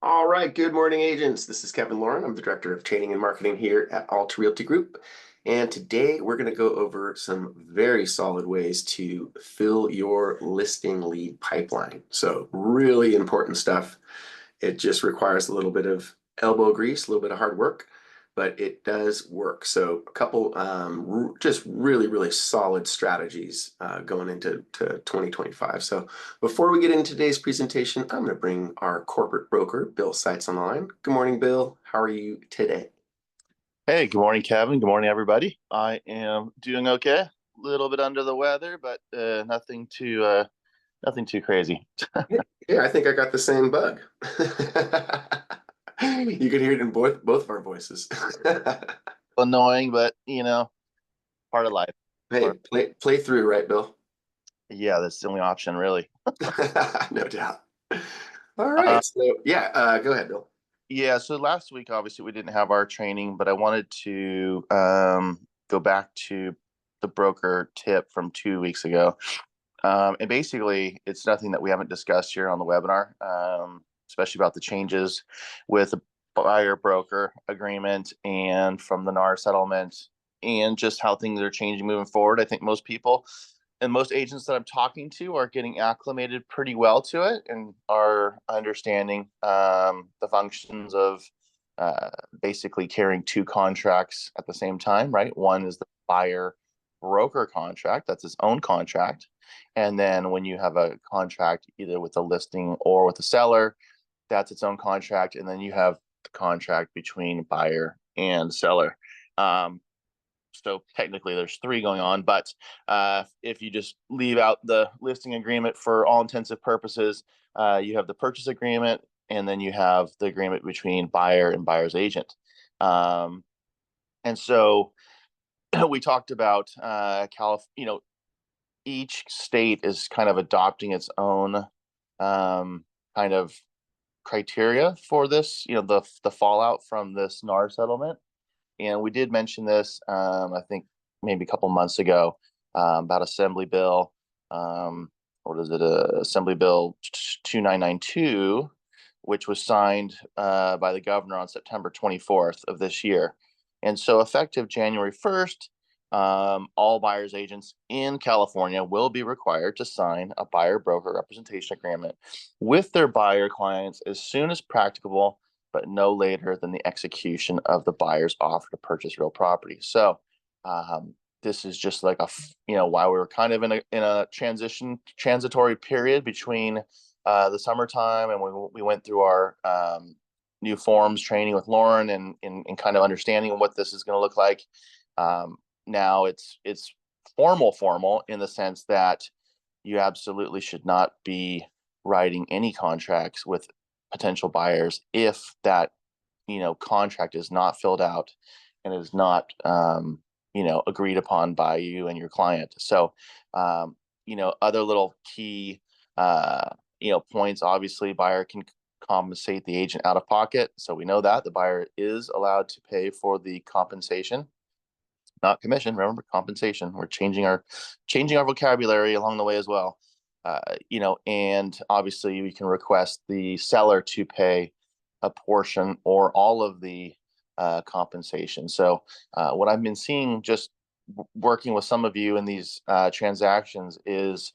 All right, good morning, agents. This is Kevin Lauren. I'm the Director of Training and Marketing here at Alta Realty Group. And today we're going to go over some very solid ways to fill your listing lead pipeline. So, really important stuff. It just requires a little bit of elbow grease, a little bit of hard work, but it does work. So a couple just really, really solid strategies going into 2025. So before we get into today's presentation, I'm going to bring our corporate broker, Bill Seitz, on the line. Good morning, Bill. How are you today? Hey, good morning, Kevin. Good morning, everybody. I am doing okay. A little bit under the weather, but nothing too crazy. Yeah, I think I got the same bug. You can hear it in both of our voices. Annoying, but part of life. Hey, Part play through, right, Bill? Yeah, that's the only option, really. No doubt. All Uh, right. So yeah, go ahead, Bill. yeah. So last week, obviously, we didn't have our training, but I wanted to go back to the broker tip from 2 weeks ago. And basically, it's nothing that we haven't discussed here on the webinar, especially about the changes with the buyer broker agreement and from the NAR settlement and just how things are changing moving forward. I think most people and most agents that I'm talking to are getting acclimated pretty well to it and are understanding the functions of basically carrying two contracts at the same time, right? One is the buyer broker contract, that's its own contract. And then when you have a contract either with a listing or with a seller, that's its own contract. And then you have the contract between buyer and seller. Um, so technically there's three going on, but if you just leave out the listing agreement for all intensive purposes, you have the purchase agreement, and then you have the agreement between buyer and buyer's agent. Um, and so we talked about each state is kind of adopting its own kind of criteria for this, the fallout from this NAR settlement. And we did mention this, I think maybe a couple months ago, about Assembly Bill. What is it? Assembly Bill 2992, which was signed by the governor on September 24th of this year. And so, effective January 1st, all buyers agents in California will be required to sign a buyer broker representation agreement with their buyer clients as soon as practicable, but no later than the execution of the buyer's offer to purchase real property. So this is just like while we were kind of in a transitory period between the summertime and when we went through our new forms training with Lauren and kind of understanding what this is going to look like. Now it's formal in the sense that you absolutely should not be writing any contracts with potential buyers if that contract is not filled out and is not agreed upon by you and your client. So other little key points, obviously buyer can compensate the agent out of pocket, so we know that the buyer is allowed to pay for the compensation, not commission. Remember, compensation. We're changing our vocabulary along the way as well. And obviously we can request the seller to pay a portion or all of the compensation. So what I've been seeing just working with some of you in these transactions is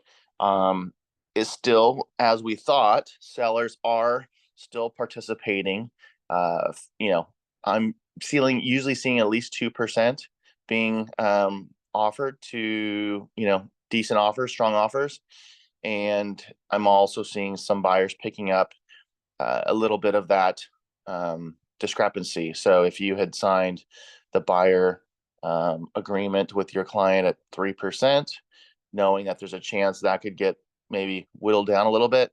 still, as we thought, sellers are still participating. I'm usually seeing at least 2% being offered to decent offers, strong offers. And I'm also seeing some buyers picking up a little bit of that discrepancy. So if you had signed the buyer agreement with your client at 3%, knowing that there's a chance that could get maybe whittled down a little bit,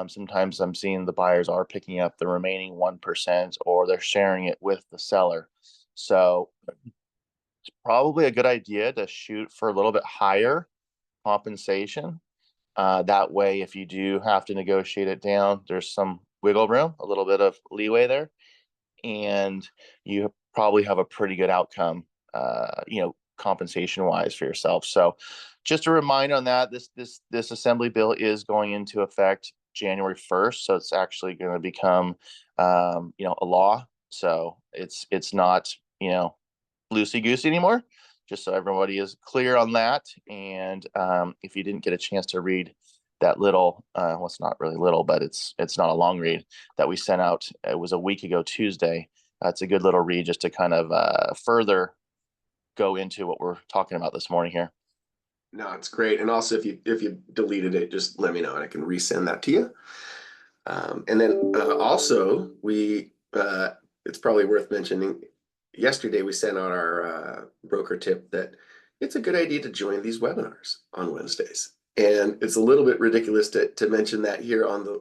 sometimes I'm seeing the buyers are picking up the remaining 1% or they're sharing it with the seller. So it's probably a good idea to shoot for a little bit higher compensation. That way, if you do have to negotiate it down, there's some wiggle room, a little bit of leeway there, and you probably have a pretty good outcome, compensation wise for yourself. So, just a reminder on that, this assembly bill is going into effect January 1st. So it's actually going to become, a law. So it's not, loosey goosey anymore, just so everybody is clear on that. And if you didn't get a chance to read that little, well, it's not really little, but it's not a long read that we sent out. It was a week ago Tuesday. It's a good little read just to kind of further go into what we're talking about this morning here. No, it's great. And also, if you deleted it, just let me know and I can resend that to you. And then also, it's probably worth mentioning. Yesterday, we sent out our broker tip that it's a good idea to join these webinars on Wednesdays. And it's a little bit ridiculous to mention that here on the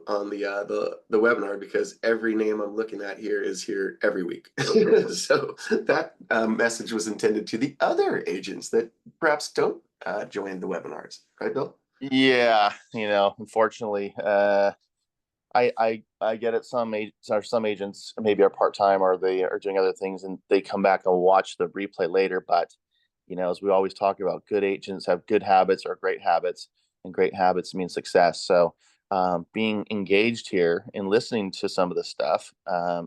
webinar, because every name I'm looking at here is here every week. So that message was intended to the other agents that perhaps don't join the webinars, right, Bill? Yeah, unfortunately, I get it. Some agents maybe are part-time or they are doing other things and they come back and watch the replay later. But, as we always talk about, good agents have good habits or great habits, and great habits mean success. So being engaged here and listening to some of the stuff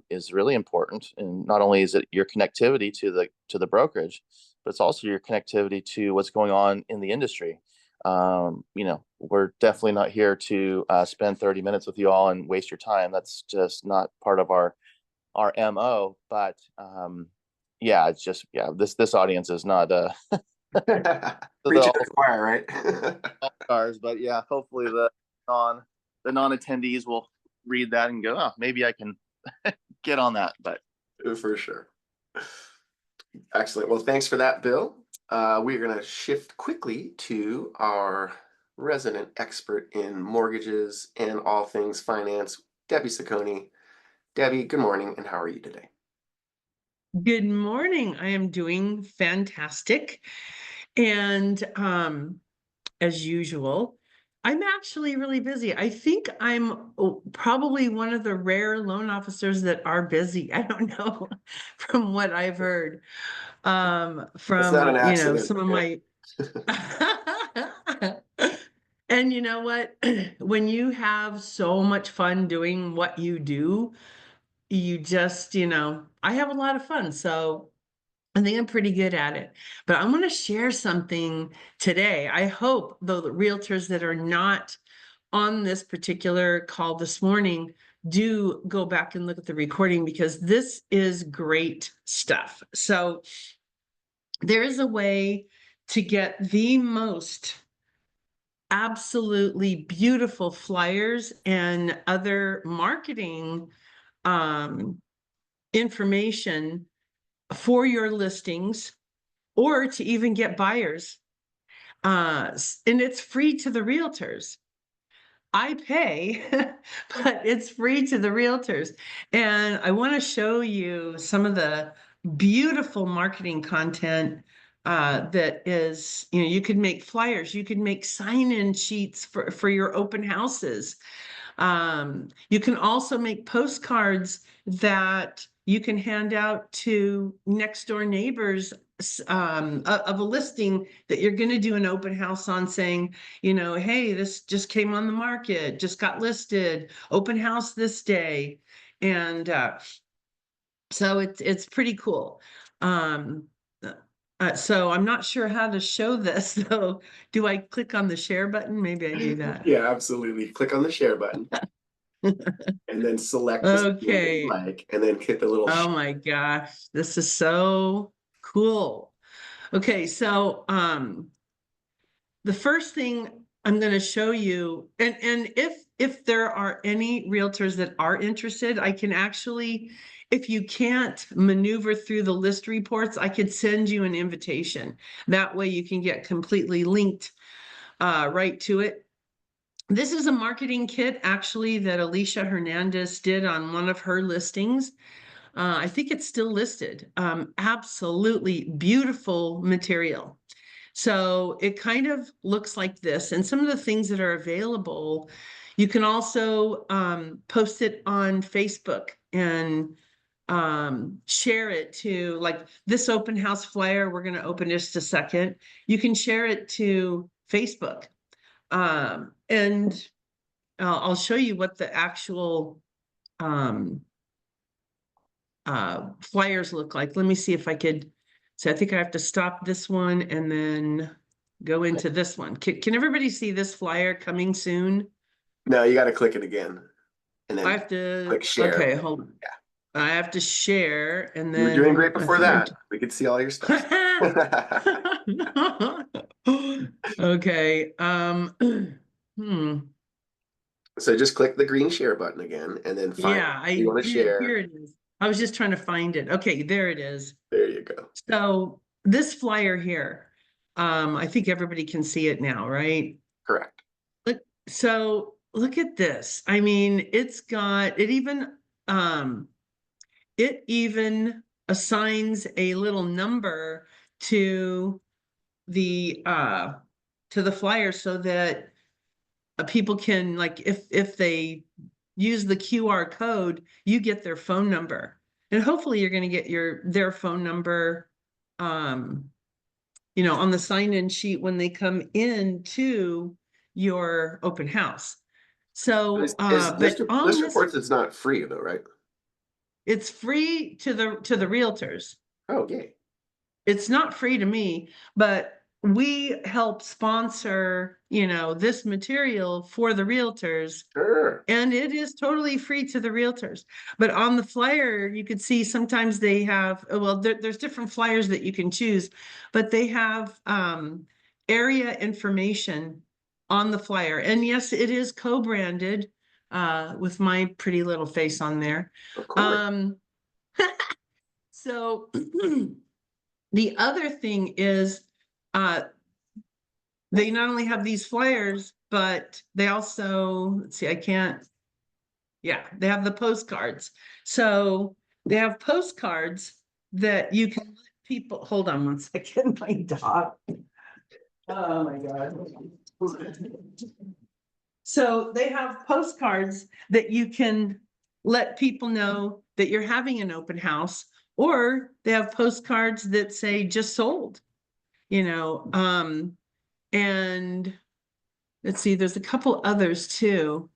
is really important. And not only is it your connectivity to the brokerage, but it's also your connectivity to what's going on in the industry. We're definitely not here to spend 30 minutes with you all and waste your time. That's just not part of our MO. But yeah, it's just, this audience is not Preaching to the choir, right? all stars, but yeah, hopefully the non-attendees will read that and go, oh, maybe I can get on that. But For sure. Excellent. Well, thanks for that, Bill. We're going to shift quickly to our resident expert in mortgages and all things finance, Debbie Sacconi. Debbie, good morning, and how are you today? Good morning. I am doing fantastic. And as usual, I'm actually really busy. I think I'm probably one of the rare loan officers that are busy. I don't know from what I've heard It's not an from, accident. some of my And you know what? When you have so much fun doing what you do, you just, I have a lot of fun. So I think I'm pretty good at it. But I'm going to share something today. I hope, though, the realtors that are not on this particular call this morning do go back and look at the recording, because this is great stuff. So there is a way to get the most absolutely beautiful flyers and other marketing information for your listings, or to even get buyers. And it's free to the realtors. I pay, but it's free to the realtors. And I want to show you some of the beautiful marketing content that is, you could make flyers, you could make sign-in sheets for your open houses. You can also make postcards that you can hand out to next door neighbors of a listing that you're going to do an open house on, saying, hey, this just came on the market, just got listed, open house this day. And so it's pretty cool. So I'm not sure how to show this, though. Do I click on the share button? Maybe I do that. Yeah, absolutely. Click on the share button and then select the screen that you Okay. like, and then hit the little Oh my gosh, this is so cool. Okay, so the first thing I'm going to show you, and if there are any realtors that are interested, I can actually, if you can't maneuver through the list reports, I could send you an invitation. That way you can get completely linked right to it. This is a marketing kit actually that Alicia Hernandez did on one of her listings. I think it's still listed. Absolutely beautiful material. So it kind of looks like this. And some of the things that are available, you can also post it on Facebook and share it to, like, this open house flyer. We're going to open just a second. You can share it to Facebook. And I'll show you what the actual flyers look like. Let me see if I could. So I think I have to stop this one and then go into this one. Can everybody see this flyer coming soon? No, you got to click it again. And I then have to, click share. okay, hold on. Yeah. I have to share and You were doing great then I before think that. We could see all your stuff. Okay, So just click the green share button again and then find yeah, what you want to share. here it is. I was just trying to find it. Okay, there it is. There you go. So this flyer here, I think everybody can see it now, right? Correct. So look at this. I mean, it's got it even assigns a little number to the flyer so that people can, like, if they use the QR code, you get their phone number, and hopefully you're going to get their phone number on the sign-in sheet when they come into your open house. So but on list this, reports, it's not free though, right? it's free to the realtors. Oh, yay. It's not free to me, but we help sponsor, this material for the realtors, Sure. and it is totally free to the realtors. But on the flyer, you could see sometimes they have, well, there's different flyers that you can choose, but they have area information on the flyer. And yes, it is co-branded with my pretty little face on there. Of course. So the other thing is, they not only have these flyers, but they also, let's see, they have the postcards. So they have postcards that you can let people, hold on one second, my dog. Oh my God. So they have postcards that you can let people know that you're having an open house, or they have postcards that say just sold, and let's see, there's a couple others too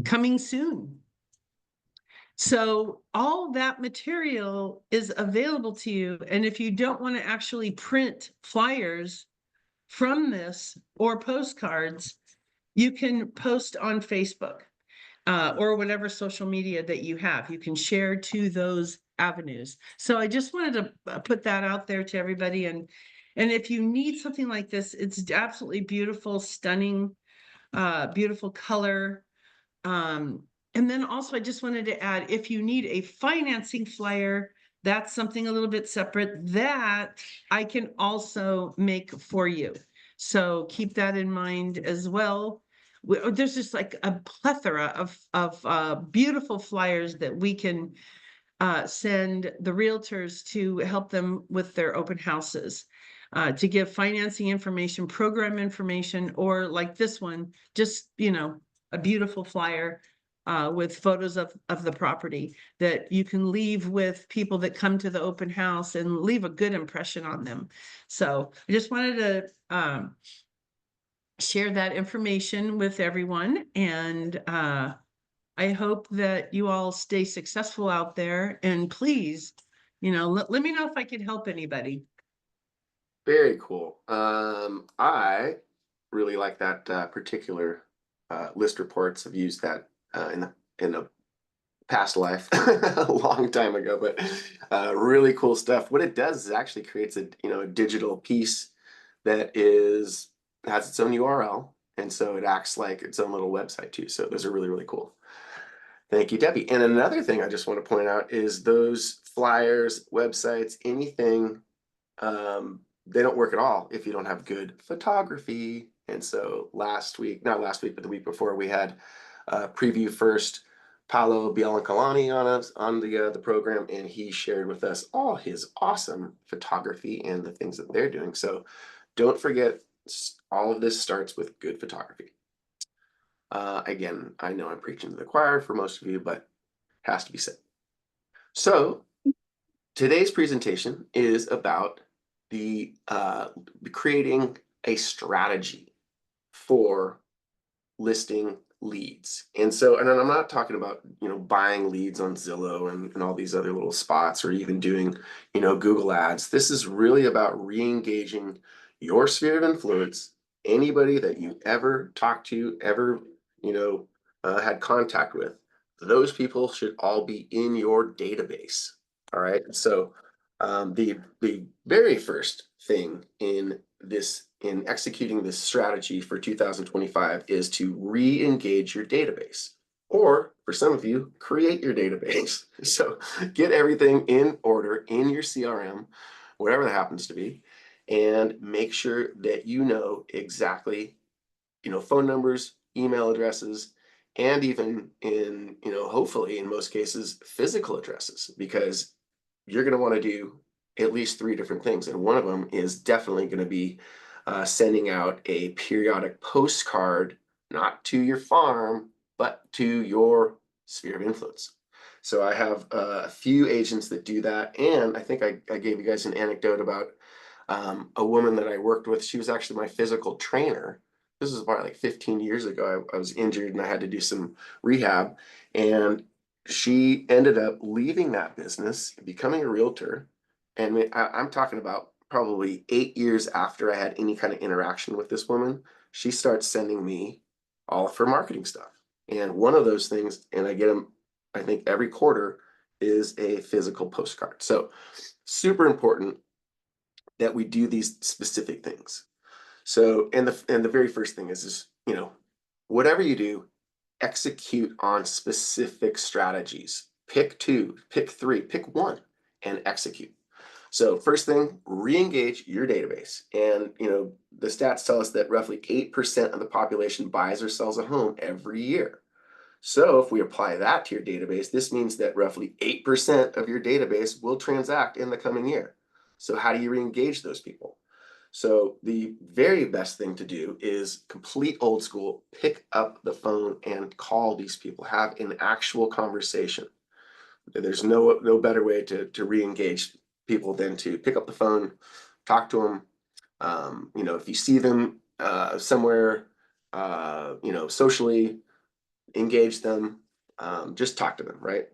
coming soon. So all that material is available to you. And if you don't want to actually print flyers from this or postcards, you can post on Facebook or whatever social media that you have. You can share to those avenues. So I just wanted to put that out there to everybody. And if you need something like this, it's absolutely beautiful, stunning, beautiful color. And then also I just wanted to add, if you need a financing flyer, that's something a little bit separate that I can also make for you. So keep that in mind as well. There's just like a plethora of beautiful flyers that we can send the realtors to help them with their open houses, to give financing information, program information, or like this one, just, a beautiful flyer with photos of the property that you can leave with people that come to the open house and leave a good impression on them. So I just wanted to share that information with everyone, and I hope that you all stay successful out there, and please, let me know if I can help anybody. Very cool. I really like that particular list reports. I've used that in a past life a long time ago, but really cool stuff. What it does is actually creates a digital piece that has its own URL, and so it acts like its own little website too. So those are really, really cool. Thank you, Debbie. And another thing I just want to point out is those flyers, websites, anything, they don't work at all if you don't have good photography. And so not last week, but the week before, we had Preview First Paolo Biancalani on the program, and he shared with us all his awesome photography and the things that they're doing. So don't forget, all of this starts with good photography. Again, I know I'm preaching to the choir for most of you, but it has to be said. So today's presentation is about the creating a strategy for listing leads. And so, and I'm not talking about, buying leads on Zillow and all these other little spots, or even doing, Google ads. This is really about re-engaging your sphere of influence, anybody that you ever talked to, ever, had contact with. Those people should all be in your database. All right. So the very first thing in executing this strategy for 2025 is to re-engage your database, or for some of you, create your database. So get everything in order in your CRM, whatever that happens to be, and make sure that you know exactly, phone numbers, email addresses, and even in, hopefully in most cases, physical addresses, because you're going to want to do at least 3 different things. And one of them is definitely going to be sending out a periodic postcard, not to your farm, but to your sphere of influence. So I have a few agents that do that. And I think I gave you guys an anecdote about a woman that I worked with. She was actually my physical trainer. This was about like 15 years ago. I was injured and I had to do some rehab. And she ended up leaving that business, becoming a realtor. And I'm talking about probably 8 years after I had any kind of interaction with this woman, she starts sending me all of her marketing stuff. And one of those things, and I get them, I think every quarter, is a physical postcard. So super important that we do these specific things. So, and the very first thing is, whatever you do, execute on specific strategies. Pick 2, pick 3, pick 1, and execute. So first thing, re-engage your database. And, the stats tell us that roughly 8% of the population buys or sells a home every year. So if we apply that to your database, this means that roughly 8% of your database will transact in the coming year. So how do you re-engage those people? So the very best thing to do is complete old school, pick up the phone and call these people, have an actual conversation. There's no better way to re-engage people than to pick up the phone, talk to them. If you see them somewhere, socially, engage them, just talk to them, right?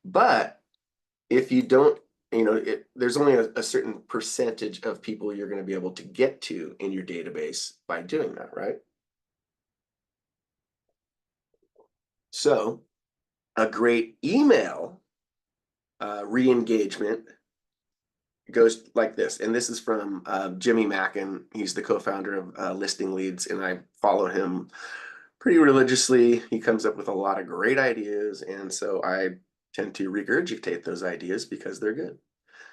But if you don't, there's only a certain percentage of people you're going to be able to get to in your database by doing that, right? So a great email re-engagement goes like this. And this is from Jimmy Mackin. He's the co-founder of Listing Leads, and I follow him pretty religiously. He comes up with a lot of great ideas, and so I tend to regurgitate those ideas because they're good.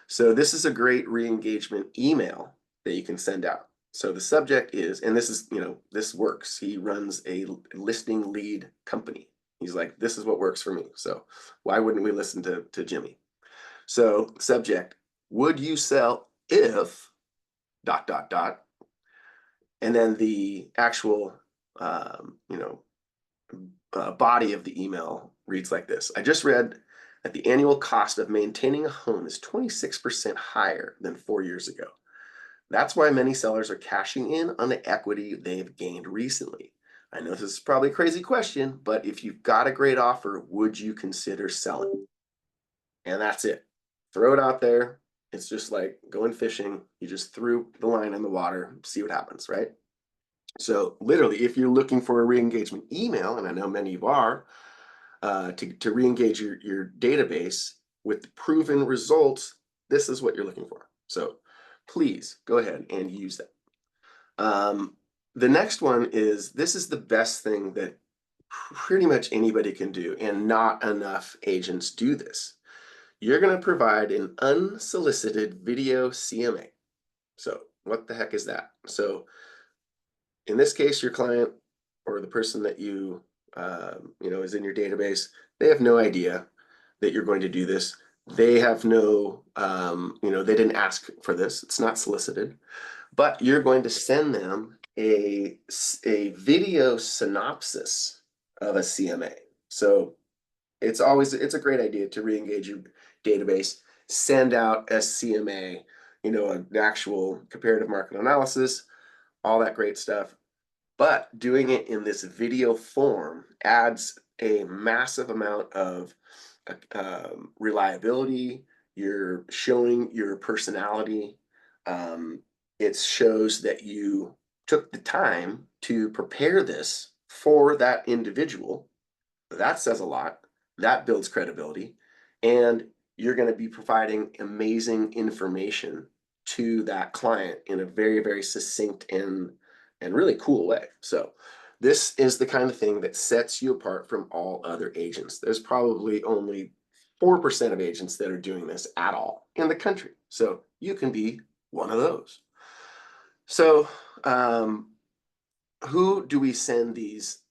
So this is a great re-engagement email that you can send out. So the subject is, and this is, this works. He runs a listing lead company. He's like, this is what works for me. So why wouldn't we listen to Jimmy? So subject, would you sell if ... And then the actual, body of the email reads like this. I just read that the annual cost of maintaining a home is 26% higher than 4 years ago. That's why many sellers are cashing in on the equity they've gained recently. I know this is probably a crazy question, but if you've got a great offer, would you consider selling? And that's it. Throw it out there. It's just like going fishing. You just threw the line in the water, see what happens, right? So literally, if you're looking for a re-engagement email, and I know many of you are, to re-engage your database with proven results, this is what you're looking for. So please go ahead and use that. The next one is, this is the best thing that pretty much anybody can do, and not enough agents do this. You're going to provide an unsolicited video CMA. So what the heck is that? So in this case, your client or the person that you is in your database, they have no idea that you're going to do this. They have no, they didn't ask for this. It's not solicited, but you're going to send them a video synopsis of a CMA. So it's a great idea to re-engage your database, send out a CMA, an actual comparative market analysis, all that great stuff. but doing it in this video form adds a massive amount of reliability. You're showing your personality. It shows that you took the time to prepare this for that individual. That says a lot. That builds credibility. And you're going to be providing amazing information to that client in a very, very succinct and really cool way. So this is the kind of thing that sets you apart from all other agents. There's probably only 4% of agents that are doing this at all in the country. So you can be one of those. So who do we send these,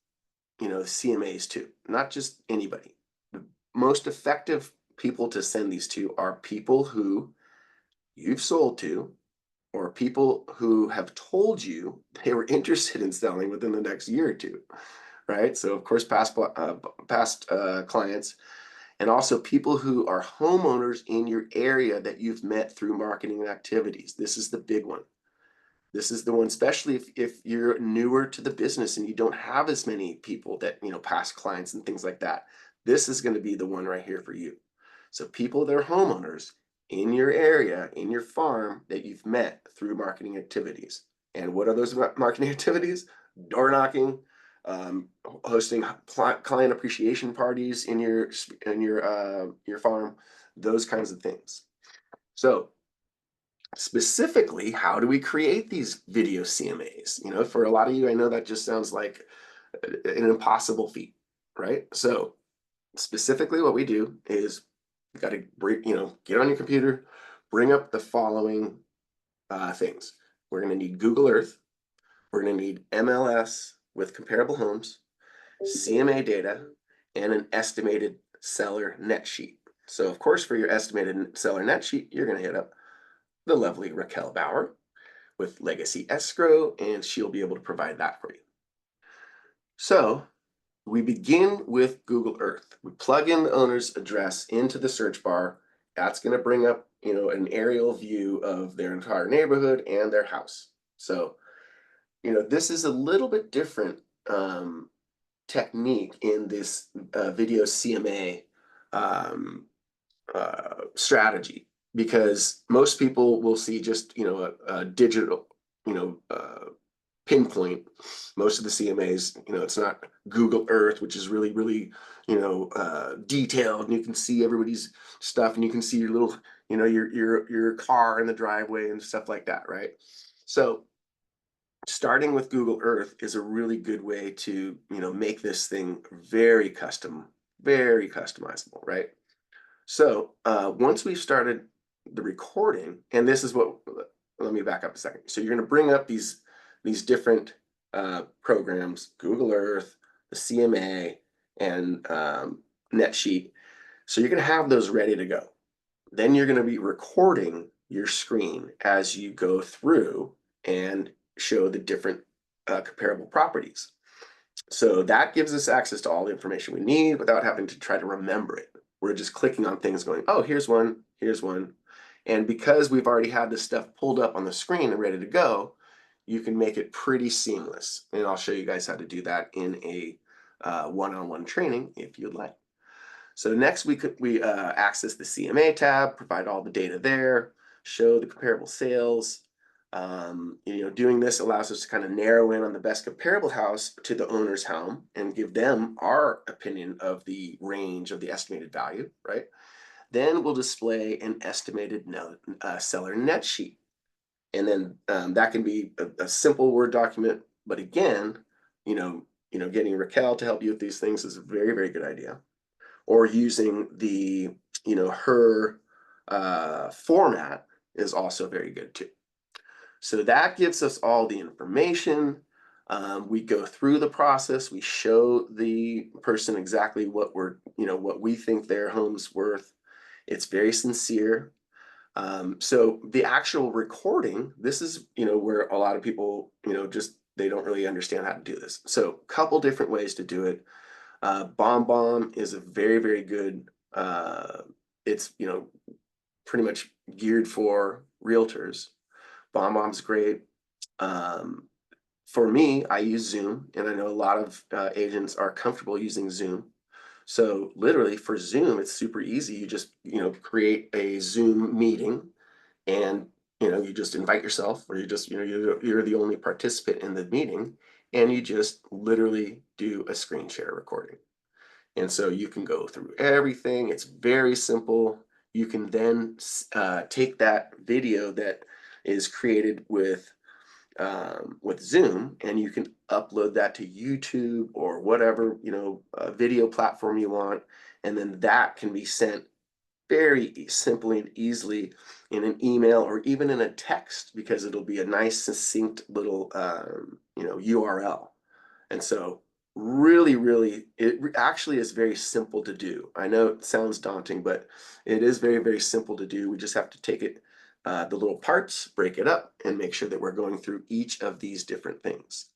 CMAs to? Not just anybody. The most effective people to send these to are people who you've sold to, or people who have told you they were interested in selling within the next year or two, right? So of course, past clients, and also people who are homeowners in your area that you've met through marketing activities. This is the big one. This is the one, especially if you're newer to the business and you don't have as many people that, past clients and things like that. This is going to be the one right here for you. So people that are homeowners in your area, in your farm, that you've met through marketing activities. And what are those marketing activities? Door knocking, hosting client appreciation parties in your farm, those kinds of things. So specifically, how do we create these video CMAs? For a lot of you, I know that just sounds like an impossible feat, right? So specifically what we do is you got to get on your computer, bring up the following things. We're going to need Google Earth. We're going to need MLS with comparable homes, CMA data, and an estimated seller net sheet. So of course, for your estimated seller net sheet, you're going to hit up the lovely Raquel Bauer with Legacy Escrow, and she'll be able to provide that for you. So we begin with Google Earth. We plug in the owner's address into the search bar. That's going to bring up, an aerial view of their entire neighborhood and their house. So, this is a little bit different technique in this video CMA strategy, because most people will see just a digital pinpoint. Most of the CMAs, it's not Google Earth, which is really detailed, and you can see everybody's stuff, and you can see your little your car in the driveway and stuff like that, right? So starting with Google Earth is a really good way to make this thing very customizable, right? So once we've started the recording, and this is what, let me back up a second. So you're going to bring up these different programs, Google Earth, the CMA, and NetSheet. So you're going to have those ready to go. Then you're going to be recording your screen as you go through and show the different comparable properties. So that gives us access to all the information we need without having to try to remember it. We're just clicking on things going, oh, here's one. And because we've already had this stuff pulled up on the screen and ready to go, you can make it pretty seamless. And I'll show you guys how to do that in a one-on-one training if you'd like. So next we access the CMA tab, provide all the data there, show the comparable sales. Doing this allows us to kind of narrow in on the best comparable house to the owner's home and give them our opinion of the range of the estimated value, right? Then we'll display an estimated seller net sheet. And then that can be a simple Word document, but again, getting Raquel to help you with these things is a very, very good idea. Or using the, her format is also very good too. So that gives us all the information. We go through the process. We show the person exactly what what we think their home's worth. It's very sincere. So the actual recording, this is, where a lot of people, they don't really understand how to do this. So a couple different ways to do it. BombBomb is a very, very good, it's, pretty much geared for realtors. BombBomb's great. For me, I use Zoom, and I know a lot of agents are comfortable using Zoom. So literally for Zoom, it's super easy. You just, create a Zoom meeting, and, you just invite yourself, or you just, you're the only participant in the meeting, and you just literally do a screen share recording. And so you can go through everything. It's very simple. You can then take that video that is created with Zoom, and you can upload that to YouTube or whatever, video platform you want. And then that can be sent very simply and easily in an email or even in a text, because it'll be a nice succinct little, URL. And so really, it actually is very simple to do. I know it sounds daunting, but it is very, very simple to do. We just have to take it, the little parts, break it up, and make sure that we're going through each of these different things.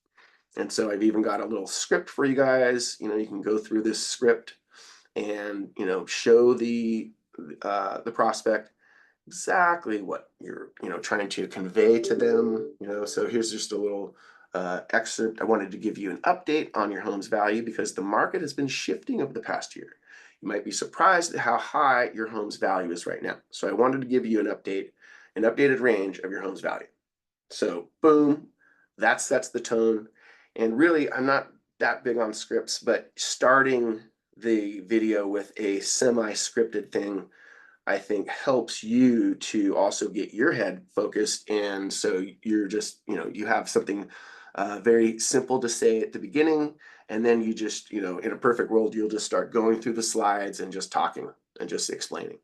And so I've even got a little script for you guys. You can go through this script and, show the prospect exactly what you're trying to convey to them. So here's just a little excerpt. I wanted to give you an update on your home's value because the market has been shifting over the past year. You might be surprised at how high your home's value is right now. So I wanted to give you an updated range of your home's value. So boom, that sets the tone. And really, I'm not that big on scripts, but starting the video with a semi-scripted thing, I think, helps you to also get your head focused. And so you're just, you have something very simple to say at the beginning. And then you just, in a perfect world, you'll just start going through the slides and just talking and just explaining.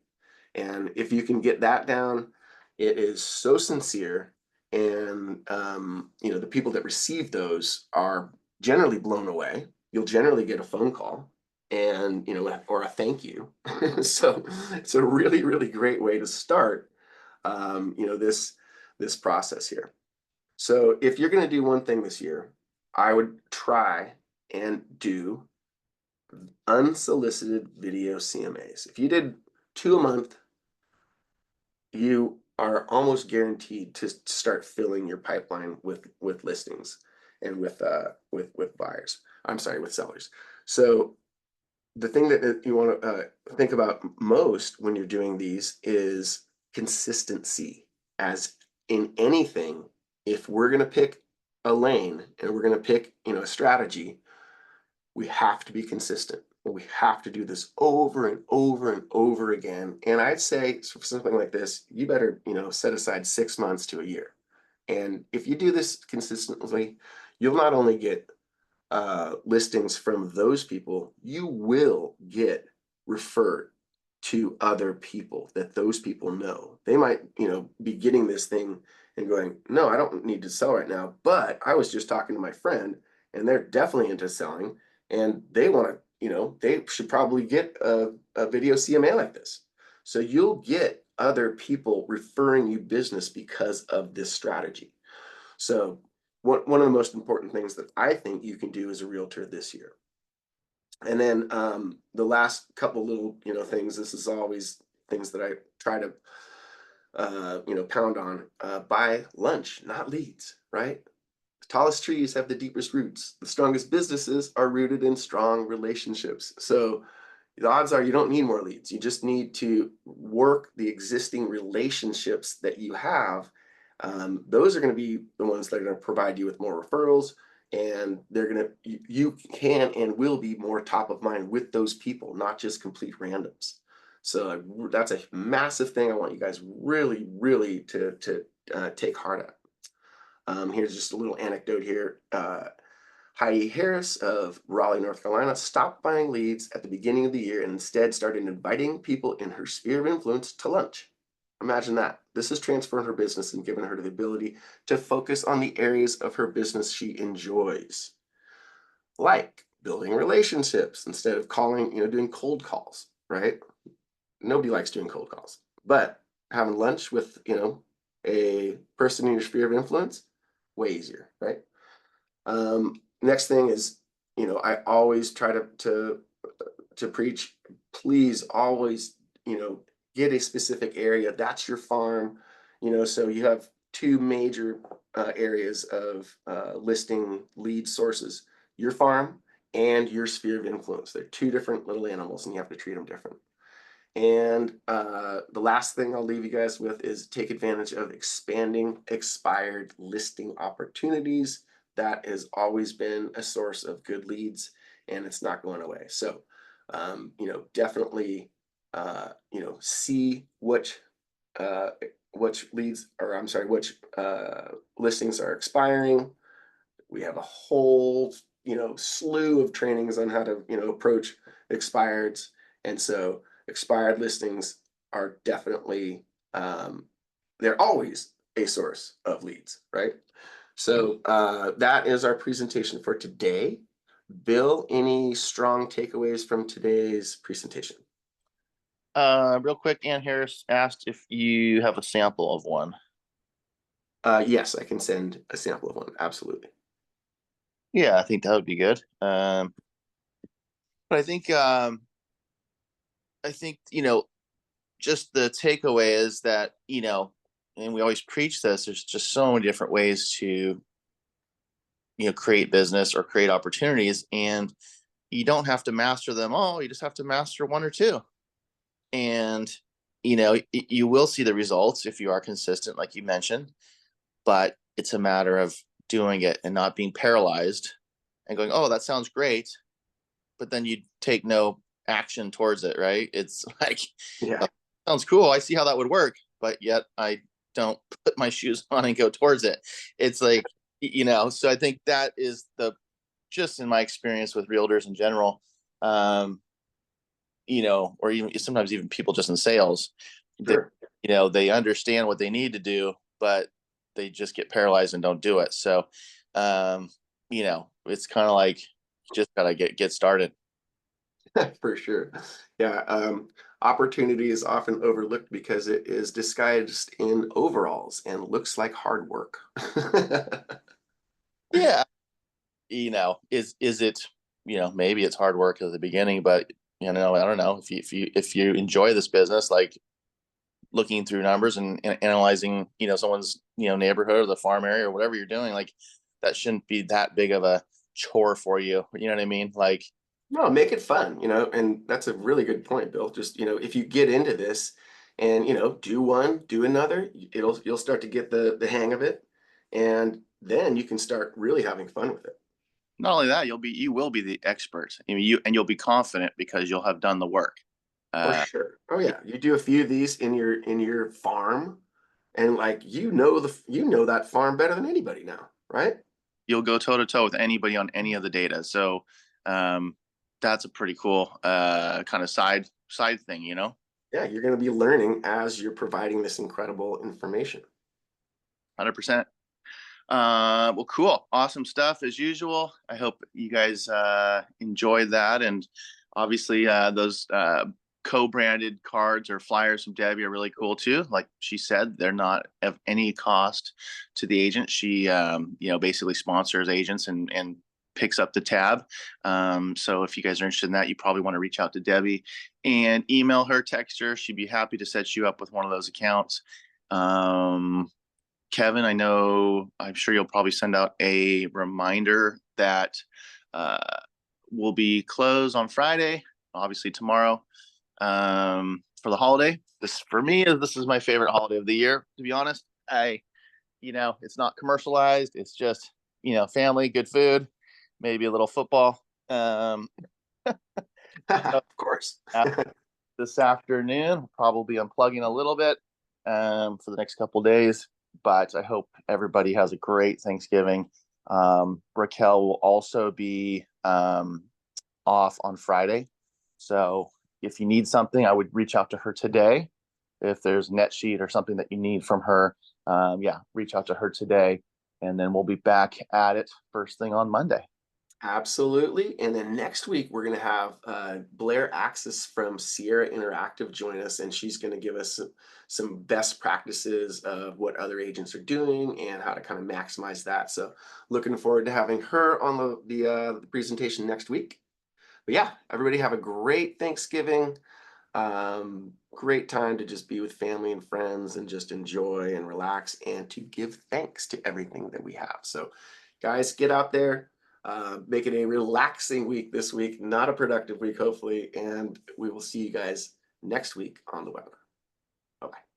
And if you can get that down, it is so sincere. And, the people that receive those are generally blown away. You'll generally get a phone call and, or a thank you. So it's a really, really great way to start, this process here. So if you're going to do one thing this year, I would try and do unsolicited video CMAs. If you did 2 a month, you are almost guaranteed to start filling your pipeline with listings and with buyers. I'm sorry, with sellers. So the thing that you want to think about most when you're doing these is consistency. As in anything, if we're going to pick a lane and we're going to pick, a strategy, we have to be consistent. We have to do this over and over and over again. And I'd say for something like this, you better, set aside 6 months to a year. And if you do this consistently, you'll not only get listings from those people, you will get referred to other people that those people know. They might, be getting this thing and going, no, I don't need to sell right now, but I was just talking to my friend and they're definitely into selling, and they want to, they should probably get a video CMA like this. So you'll get other people referring you business because of this strategy. So one of the most important things that I think you can do as a realtor this year. And then the last couple little, things, this is always things that I try to, pound on. Buy lunch, not leads, right? The tallest trees have the deepest roots. The strongest businesses are rooted in strong relationships. So the odds are you don't need more leads. You just need to work the existing relationships that you have. Those are going to be the ones that are going to provide you with more referrals, and you can and will be more top of mind with those people, not just complete randoms. So that's a massive thing I want you guys really, really to take heart at. Here's just a little anecdote here. Heidi Harris of Raleigh, North Carolina, stopped buying leads at the beginning of the year and instead started inviting people in her sphere of influence to lunch. Imagine that. This has transformed her business and given her the ability to focus on the areas of her business she enjoys, like building relationships instead of calling, doing cold calls, right? Nobody likes doing cold calls, but having lunch with, a person in your sphere of influence, way easier, right? Next thing is, I always try to preach, please always, get a specific area. That's your farm, so you have two major areas of listing lead sources: your farm and your sphere of influence. They're two different little animals, and you have to treat them different. And the last thing I'll leave you guys with is take advantage of expanding expired listing opportunities. That has always been a source of good leads, and it's not going away. So, definitely, see which leads, or I'm sorry, which listings are expiring. We have a whole, slew of trainings on how to, approach expireds. And so expired listings are definitely, they're always a source of leads, right? So that is our presentation for today. Bill, any strong takeaways from today's presentation? Real quick, Ann Harris asked if you have a sample of one. Yes, I can send a sample of one. Absolutely. Yeah, I think that would be good. But I think just the takeaway is that, and we always preach this, there's just so many different ways to, create business or create opportunities, and you don't have to master them all. You just have to master one or two. And, you will see the results if you are consistent, like you mentioned, but it's a matter of doing it and not being paralyzed and going, oh, that sounds great, but then you take no action towards it, right? It's like, Yeah. oh, sounds cool. I see how that would work, but yet I don't put my shoes on and go towards it. It's like, so I think that is just in my experience with realtors in general, or even sometimes even people just in sales, Sure. they understand what they need to do, but they just get paralyzed and don't do it. So, it's kind of like, you just gotta get started. For sure. Yeah. Opportunity is often overlooked because it is disguised in overalls and looks like hard work. Yeah. Is it, maybe it's hard work at the beginning, but I don't know if you enjoy this business, like looking through numbers and analyzing, someone's, neighborhood or the farm area or whatever you're doing, like that shouldn't be that big of a chore for you. You know what I mean? Like, No, make it fun, and that's a really good point, Bill. Just, if you get into this and, do one, do another, you'll start to get the hang of it. And then you can start really having fun with it. not only that, you will be the expert. I mean, you'll be confident because you'll have done the work. For Uh, sure. Oh yeah. You do a few of these in your farm, and like you know that farm better than anybody now, right? you'll go toe to toe with anybody on any of the data. So, um, that's a pretty cool kind of side thing, Yeah, you're going to be learning as you're providing this incredible information. 100%. Well, cool. Awesome stuff as usual. I hope you guys enjoyed that. And obviously, those co-branded cards or flyers from Debbie are really cool too. Like she said, they're not of any cost to the agent. She, basically sponsors agents and picks up the tab. So if you guys are interested in that, you probably want to reach out to Debbie and email her, text her. She'd be happy to set you up with one of those accounts. Kevin, I'm sure you'll probably send out a reminder that will be closed on Friday, obviously tomorrow, for the holiday. This is my favorite holiday of the year, to be honest. It's not commercialized. It's just, family, good food, maybe a little football. Of course. This afternoon, probably unplugging a little bit for the next couple days. But I hope everybody has a great Thanksgiving. Raquel will also be off on Friday. So if you need something, I would reach out to her today. If there's net sheet or something that you need from her, reach out to her today. And then we'll be back at it first thing on Monday. Absolutely. And then next week, we're going to have Blair Axis from Sierra Interactive join us, and she's going to give us some best practices of what other agents are doing and how to kind of maximize that. So looking forward to having her on the presentation next week. But yeah, everybody have a great Thanksgiving. Great time to just be with family and friends and just enjoy and relax and to give thanks to everything that we have. So guys, get out there, make it a relaxing week this week, not a productive week, hopefully. And we will see you guys next week on the webinar. Bye-bye.